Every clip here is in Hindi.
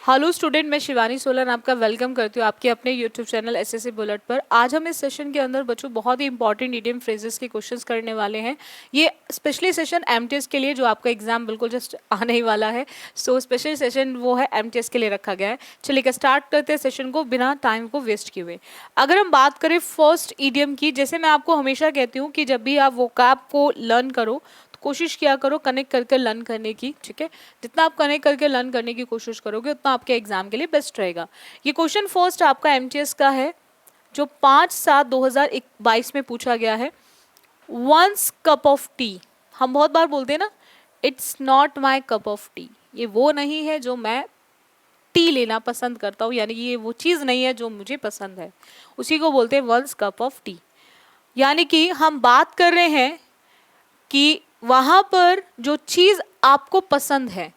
हेलो स्टूडेंट, मैं शिवानी सोलन आपका वेलकम करती हूँ आपके अपने यूट्यूब चैनल एसएससी बुलेट पर। आज हम इस सेशन के अंदर बच्चों बहुत ही इंपॉर्टेंट इडियम फ्रेजेस के क्वेश्चंस करने वाले हैं। ये स्पेशली सेशन एमटीएस के लिए, जो आपका एग्जाम बिल्कुल जस्ट आने ही वाला है। सो स्पेशल सेशन वो है एमटीएस के लिए रखा गया है। चलिए स्टार्ट करते हैं सेशन को बिना टाइम को वेस्ट किए हुए। अगर हम बात करें फर्स्ट इडियम की, जैसे मैं आपको हमेशा कहती हूँ कि जब भी आप वोकैब को लर्न करो तो कोशिश किया करो कनेक्ट करके लर्न करने की, ठीक है। जितना आप कनेक्ट करके लर्न करने की कोशिश करोगे उतना आपके एग्जाम के लिए बेस्ट रहेगा। ये क्वेश्चन फर्स्ट आपका एमटीएस का है, जो 5/7/2022 में पूछा गया है। वंस कप ऑफ टी, हम बहुत बार बोलते हैं ना, it's not my cup of T. ये वो नहीं है जो मैं टी लेना पसंद करता हूँ, यानी कि ये वो चीज़ नहीं है जो मुझे पसंद है, उसी को बोलते हैं वंस कप ऑफ टी। यानी कि हम बात कर रहे हैं कि वहाँ पर जो चीज़ आपको पसंद है,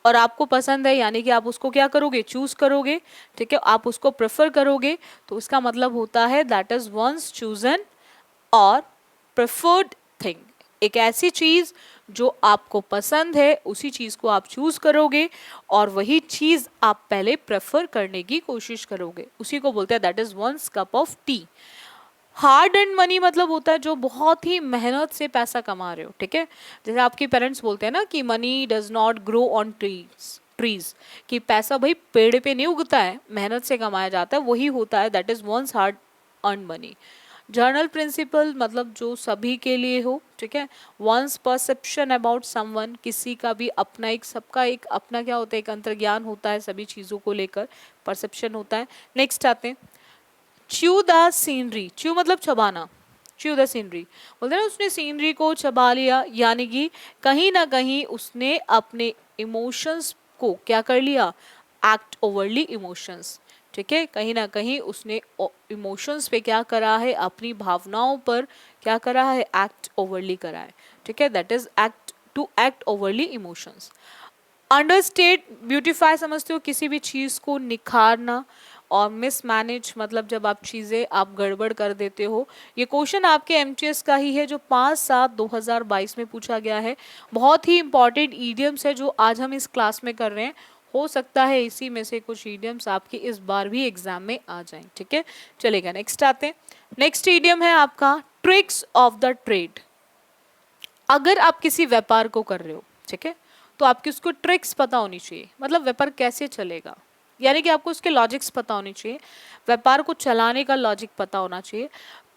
और आपको पसंद है यानी कि आप उसको क्या करोगे, चूज करोगे, ठीक है, आप उसको प्रेफर करोगे, तो इसका मतलब होता है दैट इज वंस चूजन और प्रेफर्ड थिंग। एक ऐसी चीज जो आपको पसंद है उसी चीज को आप चूज करोगे और वही चीज आप पहले प्रेफर करने की कोशिश करोगे, उसी को बोलते हैं that is once cup of tea. Hard and money मतलब होता है जो बहुत ही मेहनत से पैसा कमा रहे हो, ठीक है। जैसे आपके पेरेंट्स बोलते हैं ना कि money does not grow on trees, कि पैसा भाई पेड़ पे नहीं उगता है, मेहनत से कमाया जाता है, वही होता है that is once hard earn money. General principal मतलब जो सभी के लिए हो, ठीक है। वंस परसेप्शन अबाउट समवन, किसी का भी अपना एक, सबका एक अपना क्या होता है, एक अंतर्ज्ञान होता है सभी चीज़ों को लेकर, परसेप्शन होता है। नेक्स्ट आते हैं च्यू द सीनरी। च्यू मतलब चबाना, च्यू द सीनरी बोलते हैं ना, उसने सीनरी को चबा लिया, यानी कि कहीं ना कहीं उसने अपने इमोशंस को क्या कर लिया, एक्ट ओवरली इमोशंस, ठीक है। कहीं ना कहीं उसने इमोशंस पे क्या करा है, अपनी भावनाओं पर क्या करा है, एक्ट ओवरली करा है, ठीक है। That is act, to act overly emotions. Understate beautify समझते हो, किसी भी चीज़ को निखारना। और मिसमैनेज मतलब जब आप चीज़ें आप गड़बड़ कर देते हो। ये क्वेश्चन आपके एमटीएस का ही है, जो 5/7/2022 में पूछा गया है। बहुत ही इंपॉर्टेंट ईडियम्स है जो आज हम इस क्लास में कर रहे हैं। हो सकता है इसी में से कुछ ईडियम्स आपके इस बार भी एग्जाम में आ जाएं, ठीक है। चलेगा, नेक्स्ट आते हैं। नेक्स्ट ईडियम है आपका ट्रिक्स ऑफ द ट्रेड। अगर आप किसी व्यापार को कर रहे हो, ठीक है, तो आपकी उसको ट्रिक्स पता होनी चाहिए, मतलब व्यापार कैसे चलेगा, यानी कि आपको उसके लॉजिक्स पता होने चाहिए, व्यापार को चलाने का लॉजिक पता होना चाहिए।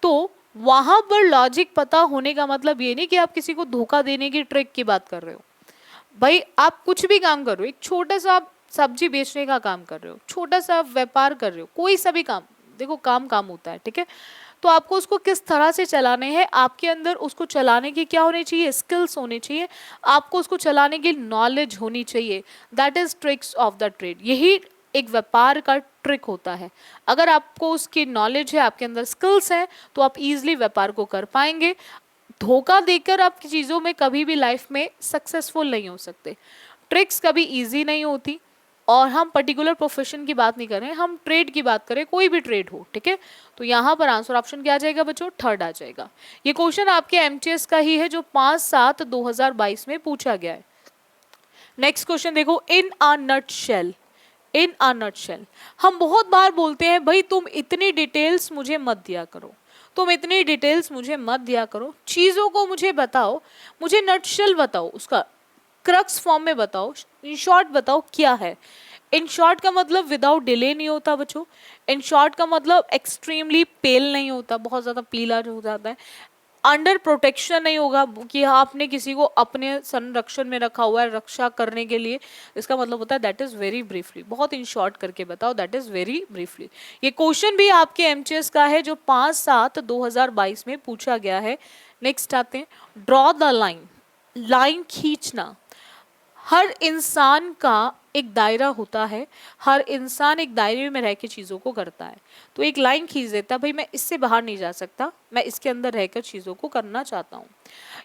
तो वहां पर लॉजिक पता होने का मतलब ये नहीं कि आप किसी को धोखा देने की ट्रिक की बात कर रहे हो। भाई आप कुछ भी काम कर रहे हो, एक छोटा सा आप सब्जी बेचने का काम कर रहे हो, छोटा सा व्यापार कर रहे हो, कोई सा भी काम, देखो काम काम होता है, ठीक है। तो आपको उसको किस तरह से चलाने हैं, आपके अंदर उसको चलाने की क्या होनी चाहिए, स्किल्स होने चाहिए, आपको उसको चलाने की नॉलेज होनी चाहिए। That is tricks of the trade. यही एक व्यापार का ट्रिक होता है। अगर आपको उसकी नॉलेज है, आपके अंदर स्किल्स हैं, तो आप इजीली व्यापार को कर पाएंगे। धोखा देकर आप चीज़ों में कभी भी लाइफ में सक्सेसफुल नहीं हो सकते। ट्रिक्स कभी इजी नहीं होती। और हम पर्टिकुलर प्रोफेशन की बात नहीं कर रहे हैं, हम ट्रेड की बात करें, कोई भी ट्रेड हो, ठीक है। तो यहाँ पर आंसर ऑप्शन क्या आ जाएगा बच्चों, थर्ड आ जाएगा। ये क्वेश्चन आपके एमटीएस का ही है, जो 5/7/2022 में पूछा गया है। नेक्स्ट क्वेश्चन देखो, इन a nutshell. In a nutshell, हम बहुत बार बोलते हैं भाई तुम इतनी डिटेल्स मुझे मत दिया करो, तुम इतनी डिटेल्स मुझे मत दिया करो, चीज़ों को मुझे बताओ, मुझे नटशेल बताओ, उसका क्रक्स फॉर्म में बताओ, इन शॉर्ट बताओ क्या है। इन शॉर्ट का मतलब विदाउट डिले नहीं होता बच्चों। इन शॉर्ट का मतलब एक्सट्रीमली पेल नहीं होता, बहुत ज़्यादा पीला जो हो जाता है। अंडर प्रोटेक्शन नहीं होगा कि आपने किसी को अपने संरक्षण में रखा हुआ है रक्षा करने के लिए, इसका मतलब होता है दैट इज वेरी ब्रीफली, बहुत इन शॉर्ट करके बताओ, दैट इज वेरी ब्रीफली। ये क्वेश्चन भी आपके एमटीएस का है, जो 5/7/2022 में पूछा गया है। नेक्स्ट आते हैं, ड्रॉ द लाइन। लाइन खींचना, हर इंसान का एक दायरा होता है, हर इंसान एक दायरे में रह के चीज़ों को करता है। तो एक लाइन खींच देता है, भाई मैं इससे बाहर नहीं जा सकता, मैं इसके अंदर रहकर चीज़ों को करना चाहता हूँ।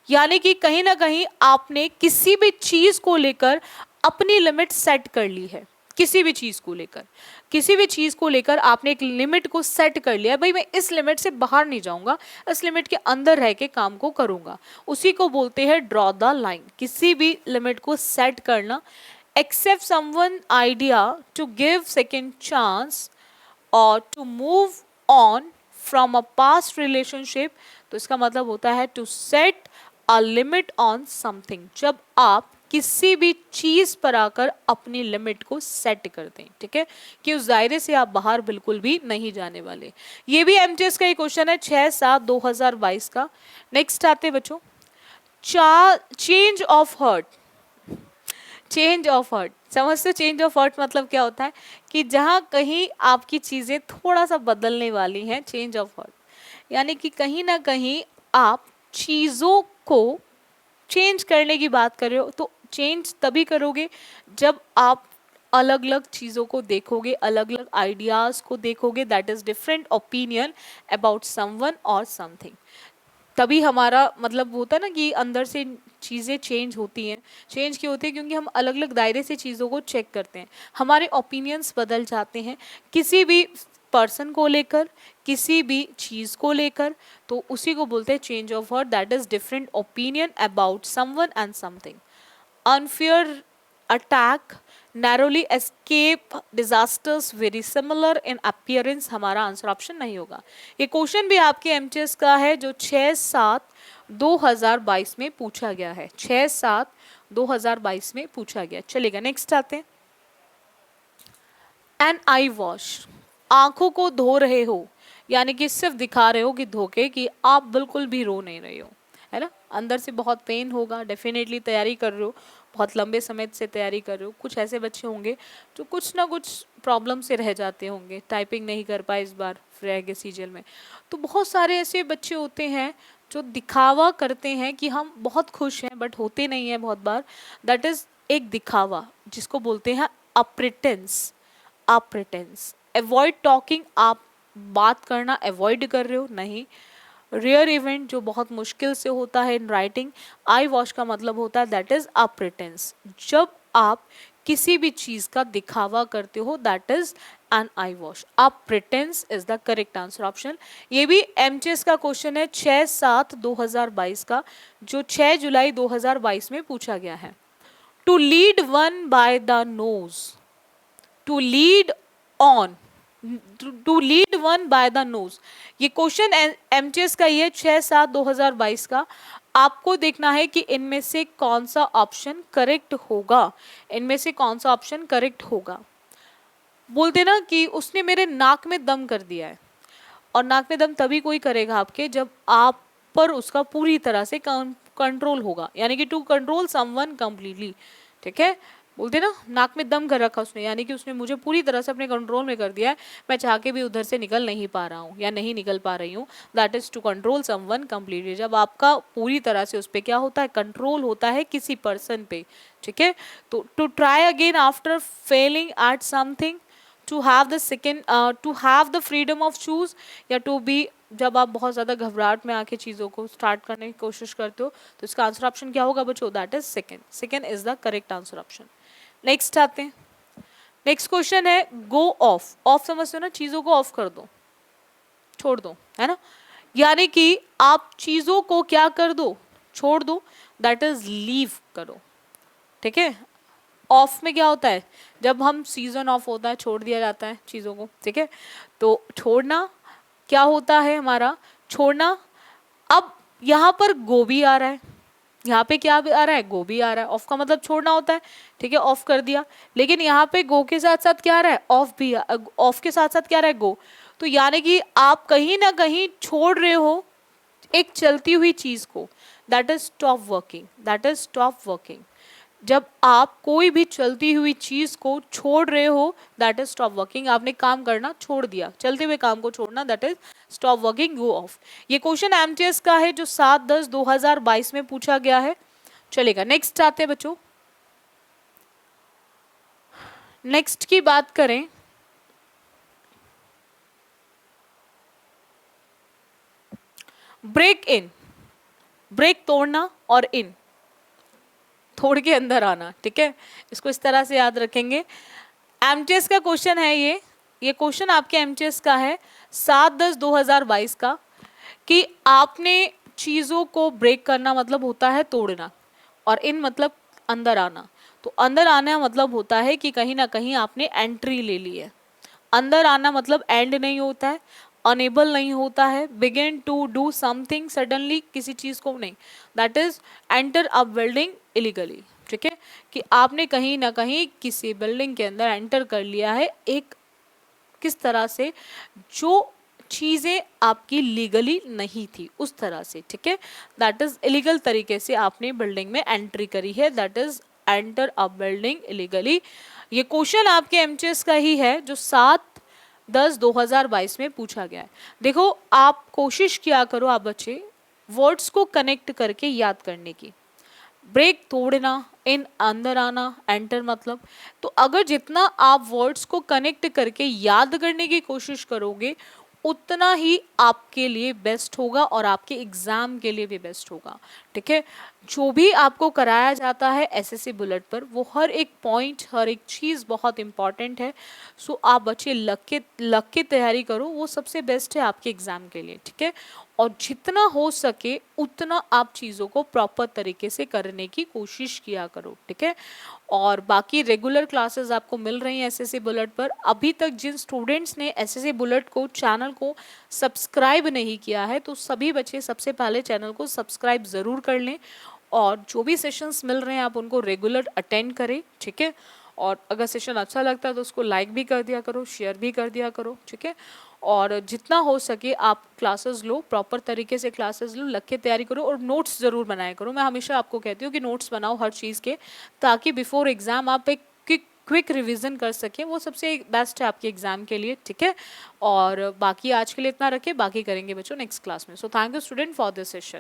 यानी कि कहीं ना कहीं आपने किसी भी चीज़ को लेकर अपनी लिमिट सेट कर ली है। किसी भी चीज़ को लेकर, किसी भी चीज़ को लेकर आपने एक लिमिट को सेट कर लिया है, भाई मैं इस लिमिट से बाहर नहीं जाऊंगा, इस लिमिट के अंदर रह के काम को करूंगा, उसी को बोलते हैं ड्रॉ द लाइन। किसी भी लिमिट को सेट करना, accept someone idea to give second chance or to move on from a past relationship, तो इसका मतलब होता है to set a limit on something, जब आप किसी भी चीज पर आकर अपनी लिमिट को सेट कर दें, ठीक है, कि उस दायरे से आप बाहर बिल्कुल भी नहीं जाने वाले। ये भी एमटीएस का ही क्वेश्चन है 6/7/2022 का। नेक्स्ट आते बच्चों, change of heart. Change of heart समझते हो? चेंज ऑफ हार्ट मतलब क्या होता है कि जहाँ कहीं आपकी चीजें थोड़ा सा बदलने वाली हैं, चेंज ऑफ हार्ट, यानी कि कहीं ना कहीं आप चीजों को चेंज करने की बात कर रहे हो, तो चेंज तभी करोगे जब आप अलग अलग चीज़ों को देखोगे, अलग अलग आइडियाज़ को देखोगे, that is different opinion about someone और समथिंग, तभी हमारा मतलब होता है ना कि अंदर से चीज़ें चेंज होती हैं। चेंज क्यों होती है? क्योंकि हम अलग अलग दायरे से चीज़ों को चेक करते हैं, हमारे ओपिनियंस बदल जाते हैं किसी भी पर्सन को लेकर, किसी भी चीज़ को लेकर, तो उसी को बोलते हैं change of heart, that is different opinion about someone and something. Unfair attack, narrowly escape, disasters very similar in appearance, हमारा आंसर ऑप्शन नहीं होगा। ये क्वेश्चन भी आपके एमटीएस का है जो 6/7/2022 में पूछा गया है, 6/7/2022 में पूछा गया। चलेगा, नेक्स्ट आते हैं। एन आई वॉश, आंखों को धो रहे हो, यानी कि सिर्फ दिखा रहे हो कि धोके, कि आप बिल्कुल भी रो नहीं रहे हो, है ना, अंदर से बहुत पेन होगा, डेफिनेटली तैयारी कर रहे हो, बहुत लंबे समय से तैयारी कर रहे हो। कुछ ऐसे बच्चे होंगे जो कुछ ना कुछ प्रॉब्लम से रह जाते होंगे, टाइपिंग नहीं कर पाए इस बार रह गए सीजन में, तो बहुत सारे ऐसे बच्चे होते हैं जो दिखावा करते हैं कि हम बहुत खुश हैं, बट होते नहीं हैं बहुत बार, दैट इज एक दिखावा जिसको बोलते हैं अप्रिटेंस। अप्रिटेंस, अवॉइड टॉकिंग, आप बात करना अवॉइड कर रहे हो, नहीं। रेयर इवेंट, जो बहुत मुश्किल से होता है इन राइटिंग, आई वॉश का मतलब होता है दैट इज अ प्रिटेंस, जब आप किसी भी चीज का दिखावा करते हो, that is an I wash. A pretence is the correct answer option. ये भी एमटीएस का क्वेश्चन है 6/7/2022 का, जो 6 जुलाई 2022 में पूछा गया है। To lead one by the nose, to lead on, to lead one by the nose, ये क्वेश्चन एमटीएस का ही है 6/7/2022 का। आपको देखना है कि इनमें से कौन सा ऑप्शन करेक्ट होगा, इनमें से कौन सा ऑप्शन करेक्ट होगा। बोलते ना कि उसने मेरे नाक में दम कर दिया है, और नाक में दम तभी कोई करेगा आपके जब आप पर उसका पूरी तरह से कंट्रोल होगा, यानी कि टू कंट्रोल समवन कंप्लीटली, ठीक है। बोलते ना नाक में दम कर रखा उसने, यानी कि उसने मुझे पूरी तरह से अपने कंट्रोल में कर दिया है, मैं चाह के भी उधर से निकल नहीं पा रहा हूँ या नहीं निकल पा रही हूँ, that is to control someone completely, जब आपका पूरी तरह से उस पर क्या होता है, कंट्रोल होता है किसी पर्सन पे, ठीक है। तो to try again after failing at something, to have the second, to have the freedom of choose, या टू बी, जब आप बहुत ज़्यादा घबराहट में आके चीज़ों को स्टार्ट करने की कोशिश करते हो, तो इसका आंसर ऑप्शन क्या होगा बच्चों, that is second. Second is the correct answer option. Next आते हैं, नेक्स्ट क्वेश्चन है गो ऑफ। ऑफ समझते हो ना, चीज़ों को ऑफ कर दो, छोड़ दो, है ना, यानी कि आप चीज़ों को क्या कर दो, छोड़ दो, दैट इज लीव करो, ठीक है। ऑफ में क्या होता है, जब हम सीजन ऑफ होता है, छोड़ दिया जाता है चीज़ों को, ठीक है। तो छोड़ना क्या होता है हमारा, छोड़ना। अब यहाँ पर गो भी आ रहा है, यहाँ पे क्या आ रहा है, गो भी आ रहा है, ऑफ का मतलब छोड़ना होता है, ठीक है, ऑफ कर दिया। लेकिन यहाँ पे गो के साथ साथ क्या आ रहा है, ऑफ भी, ऑफ के साथ साथ क्या आ रहा है, गो। तो यानी कि आप कहीं ना कहीं छोड़ रहे हो एक चलती हुई चीज को, that is stop working, that is stop working. जब आप कोई भी चलती हुई चीज को छोड़ रहे हो, दैट इज स्टॉप वर्किंग, आपने काम करना छोड़ दिया, चलते हुए काम को छोड़ना, that is stop working, go of. ये क्वेश्चन एमटीएस का है जो 7/10/2022 में पूछा गया है। चलेगा, नेक्स्ट आते हैं बच्चों। नेक्स्ट की बात करें, ब्रेक इन, ब्रेक तोड़ना, और इन तोड़ के अंदर आना, ठीक है, इसको इस तरह से याद रखेंगे। एमटीएस का क्वेश्चन है ये क्वेश्चन आपके एमटीएस का है 7/10/2022 का, कि आपने चीज़ों को ब्रेक करना मतलब होता है तोड़ना, और इन मतलब अंदर आना। तो अंदर आना मतलब होता है कि कहीं ना कहीं आपने एंट्री ले ली है। अंदर आना मतलब एंड नहीं होता है, अनेबल नहीं होता है, begin to do something suddenly, किसी चीज को नहीं, that is enter a building illegally. ठीक है, कि आपने कहीं ना कहीं किसी बिल्डिंग के अंदर एंटर कर लिया है, एक किस तरह से, जो चीजें आपकी लीगली नहीं थी उस तरह से। ठीक है, दैट इज इलीगल तरीके से आपने बिल्डिंग में एंट्री करी है, that is enter a building illegally. ये क्वेश्चन आपके एमटीएस का ही है जो 7/10/2022 में पूछा गया है। देखो, आप कोशिश किया करो आप बच्चे वर्ड्स को कनेक्ट करके याद करने की। ब्रेक तोड़ना, इन अंदर आना, एंटर मतलब, तो अगर जितना आप वर्ड्स को कनेक्ट करके याद करने की कोशिश करोगे उतना ही आपके लिए बेस्ट होगा और आपके एग्जाम के लिए भी बेस्ट होगा। ठीक है, जो भी आपको कराया जाता है एसएससी बुलेट पर वो हर एक पॉइंट, हर एक चीज़ बहुत इंपॉर्टेंट है। सो आप बच्चे लग के तैयारी करो, वो सबसे बेस्ट है आपके एग्जाम के लिए। ठीक है, और जितना हो सके उतना आप चीज़ों को प्रॉपर तरीके से करने की कोशिश किया करो। ठीक है, और बाकी रेगुलर क्लासेस आपको मिल रही हैं एसएससी बुलेट पर। अभी तक जिन स्टूडेंट्स ने एसएससी बुलेट को चैनल को सब्सक्राइब नहीं किया है तो सभी बच्चे सबसे पहले चैनल को सब्सक्राइब ज़रूर कर लें, और जो भी सेशंस मिल रहे हैं आप उनको रेगुलर अटेंड करें। ठीक है, और अगर सेशन अच्छा लगता है तो उसको लाइक भी कर दिया करो, शेयर भी कर दिया करो। ठीक है, और जितना हो सके आप क्लासेस लो, प्रॉपर तरीके से क्लासेस लो, लग के तैयारी करो और नोट्स ज़रूर बनाया करो। मैं हमेशा आपको कहती हूँ कि नोट्स बनाओ हर चीज़ के, ताकि बिफोर एग्ज़ाम आप एक क्विक रिवीजन कर सकें, वो सबसे बेस्ट है आपके एग्ज़ाम के लिए। ठीक है, और बाकी आज के लिए इतना रखें, बाकी करेंगे बच्चों नेक्स्ट क्लास में। So thank you student for this session.